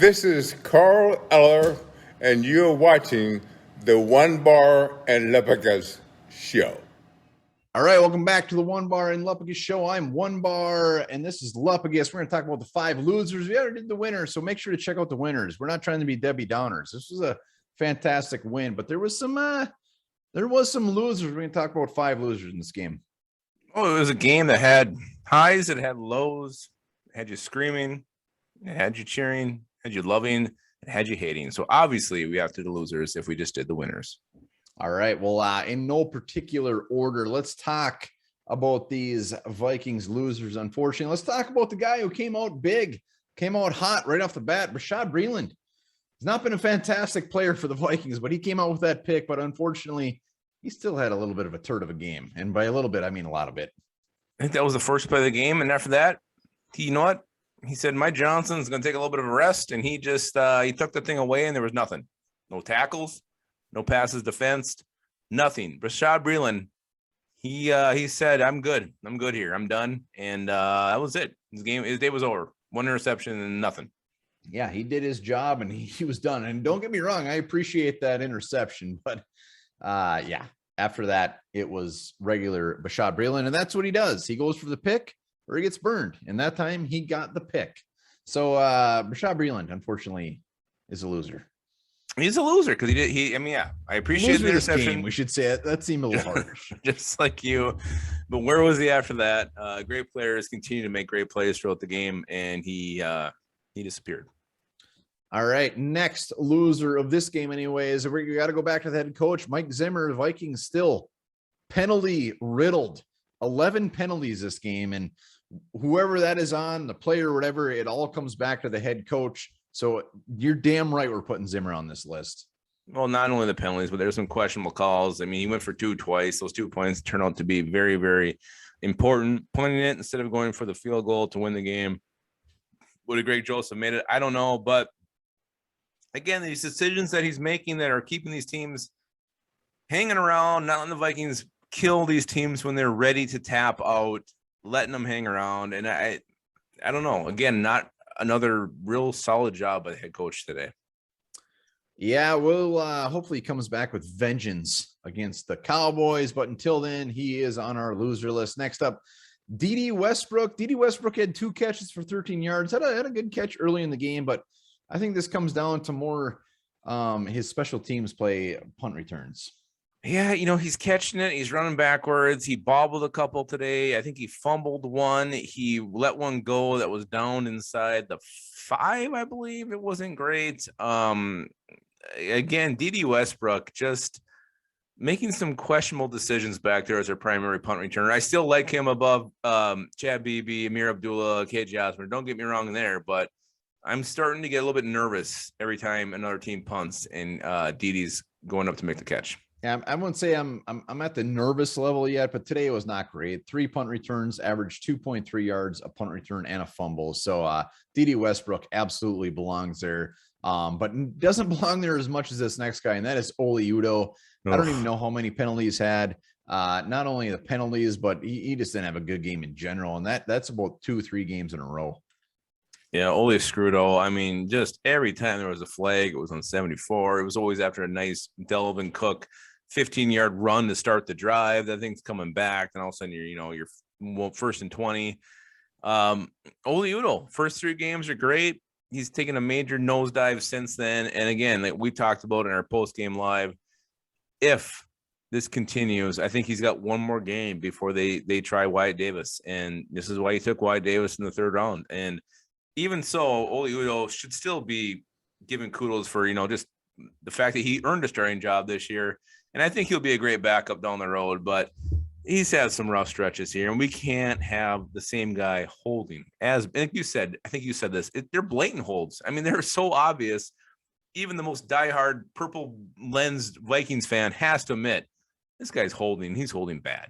This is Carl Eller, and you're watching the One Bar and Lepagas show. All right, welcome back to the One Bar and Lupagus show. I'm One Bar, and this is Lupagus. We're going to talk about the 5 losers. We already did the winners, so make sure to check out the winners. We're not trying to be Debbie Downers. This was a fantastic win, but there was some losers. We're going to talk about 5 losers in this game. Oh, it was a game that had highs, it had lows, it had you screaming, it had you cheering, it had you loving, it had you hating. So obviously we have to do the losers if we just did the winners. All right. Well, in no particular order, let's talk about these Vikings losers. Unfortunately, let's talk about the guy who came out big, came out hot right off the bat, Bashaud Breeland. He's not been a fantastic player for the Vikings, but he came out with that pick. But unfortunately, he still had a little bit of a turd of a game. And by a little bit, I mean a lot of it. I think that was the first play of the game. And after that, you know what? He said, Mike Johnson's going to take a little bit of a rest. And he just, he took the thing away and there was nothing. No tackles, no passes defensed, nothing. Bashaud Breeland, he said, I'm good. I'm good here. I'm done. And that was it. His day was over. 1 interception and nothing. Yeah, he did his job and he was done. And don't get me wrong, I appreciate that interception, but yeah, after that, it was regular Bashaud Breeland, and that's what he does. He goes for the pick or he gets burned. And that time he got the pick. So Bashaud Breeland, unfortunately, is a loser. He's a loser because I appreciate the interception. We should say it. That seemed a little harsh. Just like you. But where was he after that? Great players continue to make great plays throughout the game, and he disappeared. All right, next loser of this game anyways, we got to go back to the head coach, Mike Zimmer. The Vikings still penalty riddled, 11 penalties this game, and whoever that is on, the player or whatever, it all comes back to the head coach. So you're damn right we're putting Zimmer on this list. Well, not only the penalties, but there's some questionable calls. I mean, he went for 2 twice. Those 2 points turned out to be very, very important. Pointing it instead of going for the field goal to win the game. Would a Greg Joseph made it? I don't know, but again, these decisions that he's making that are keeping these teams hanging around, not letting the Vikings kill these teams when they're ready to tap out, letting them hang around. And I don't know. Again, not another real solid job by the head coach today. Yeah, well, hopefully he comes back with vengeance against the Cowboys. But until then, he is on our loser list. Next up, D.D. Westbrook. D.D. Westbrook had 2 catches for 13 yards. Had a good catch early in the game, but I think this comes down to more his special teams play, punt returns. Yeah, he's catching it. He's running backwards. He bobbled a couple today. I think he fumbled one. He let one go that was down inside the 5, I believe. It wasn't great. Again, D.D. Westbrook just making some questionable decisions back there as our primary punt returner. I still like him above Chad Beebe, Amir Abdullah, KJ Osborne. Don't get me wrong there, but I'm starting to get a little bit nervous every time another team punts and DD's going up to make the catch. Yeah, I wouldn't say I'm at the nervous level yet, but today was not great. 3 punt returns, averaged 2.3 yards, a punt return, and a fumble. So D.D. Westbrook absolutely belongs there, but doesn't belong there as much as this next guy, and that is Oli Udoh. I don't even know how many penalties had. Not only the penalties, but he just didn't have a good game in general, and that's about 2-3 games in a row. Yeah, Ole Scrudo. I mean, just every time there was a flag, it was on 74. It was always after a nice Delvin Cook 15-yard run to start the drive. That thing's coming back, and all of a sudden you're 1st and 20. Ole Udoh, first 3 games are great. He's taken a major nosedive since then. And again, like we talked about in our post-game live, if this continues, I think he's got one more game before they try Wyatt Davis. And this is why he took Wyatt Davis in the 3rd round. And even so, Ole Udoh should still be given kudos for, just the fact that he earned a starting job this year. And I think he'll be a great backup down the road, but he's had some rough stretches here, and we can't have the same guy holding. As I think you said this, they're blatant holds. I mean, they're so obvious. Even the most diehard purple lensed Vikings fan has to admit this guy's holding. He's holding bad.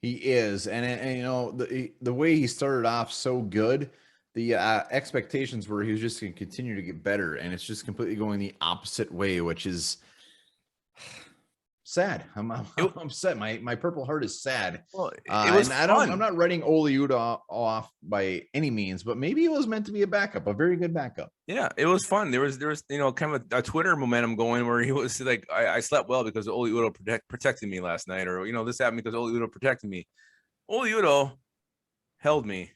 He is. And the way he started off so good, the expectations were he was just going to continue to get better, and it's just completely going the opposite way, which is sad. I'm upset. My Purple Heart is sad. Well, it was and fun. I'm not writing Ole Udoh off by any means, but maybe it was meant to be a backup, a very good backup. Yeah, it was fun. There was kind of a Twitter momentum going where he was like, I slept well because Ole Udoh protected me last night, or this happened because Ole Udoh protected me. Ole Udoh held me,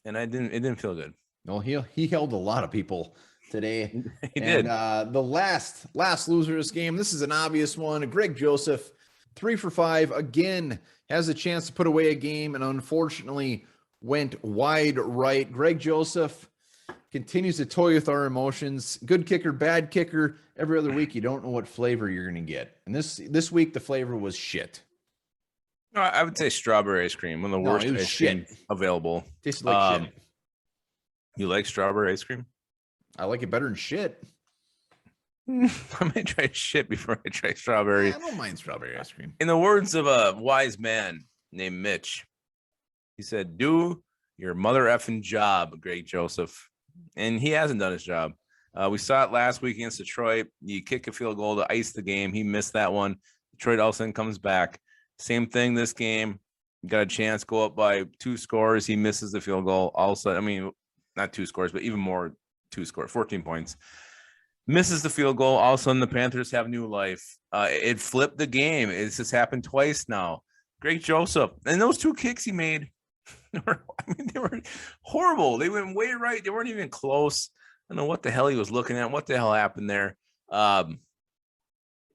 and it didn't feel good. No, he held a lot of people today. He did. The last loser of this game, this is an obvious one. Greg Joseph, 3 for 5, again, has a chance to put away a game and unfortunately went wide right. Greg Joseph continues to toy with our emotions. Good kicker, bad kicker. Every other week, you don't know what flavor you're going to get. And this week, the flavor was shit. No, I would say strawberry ice cream, one of the worst ice cream available. Tasted like shit. You like strawberry ice cream? I like it better than shit. I might try shit before I try strawberry. I don't mind strawberry ice cream. In the words of a wise man named Mitch, he said, "Do your mother effing job, Greg Joseph." And he hasn't done his job. We saw it last week against Detroit. You kick a field goal to ice the game. He missed that one. Detroit all of a sudden comes back. Same thing this game. Got a chance, go up by 2 scores. He misses the field goal. All of a sudden, not 2 scores, but even more 2 scores, 14 points. Misses the field goal. All of a sudden, the Panthers have new life. It flipped the game. It's just happened twice now. Greg Joseph. And those 2 kicks he made, they were horrible. They went way right. They weren't even close. I don't know what the hell he was looking at. What the hell happened there?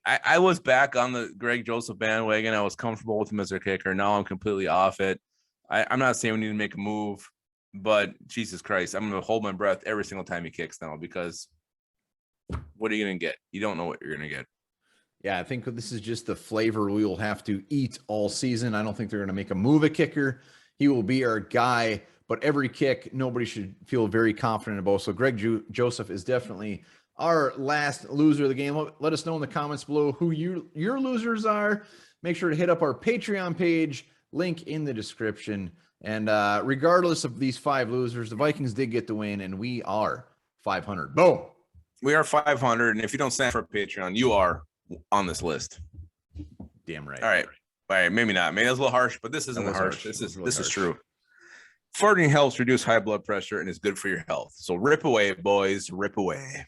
I was back on the Greg Joseph bandwagon. I was comfortable with him as a kicker. Now I'm completely off it. I'm not saying we need to make a move, but Jesus Christ, I'm going to hold my breath every single time he kicks now because what are you going to get? You don't know what you're going to get. Yeah, I think this is just the flavor we will have to eat all season. I don't think they're going to make a move a kicker. He will be our guy, but every kick, nobody should feel very confident about. So Greg Joseph is definitely our last loser of the game. Let us know in the comments below who your losers are. Make sure to hit up our Patreon page, link in the description. And regardless of these 5 losers, the Vikings did get the win, and we are 500. Boom. We are 500, and if you don't sign for Patreon, you are on this list. Damn right. All right. Maybe not. Maybe that's a little harsh, but this isn't harsh. This is true. Farting helps reduce high blood pressure and is good for your health. So rip away, boys. Rip away.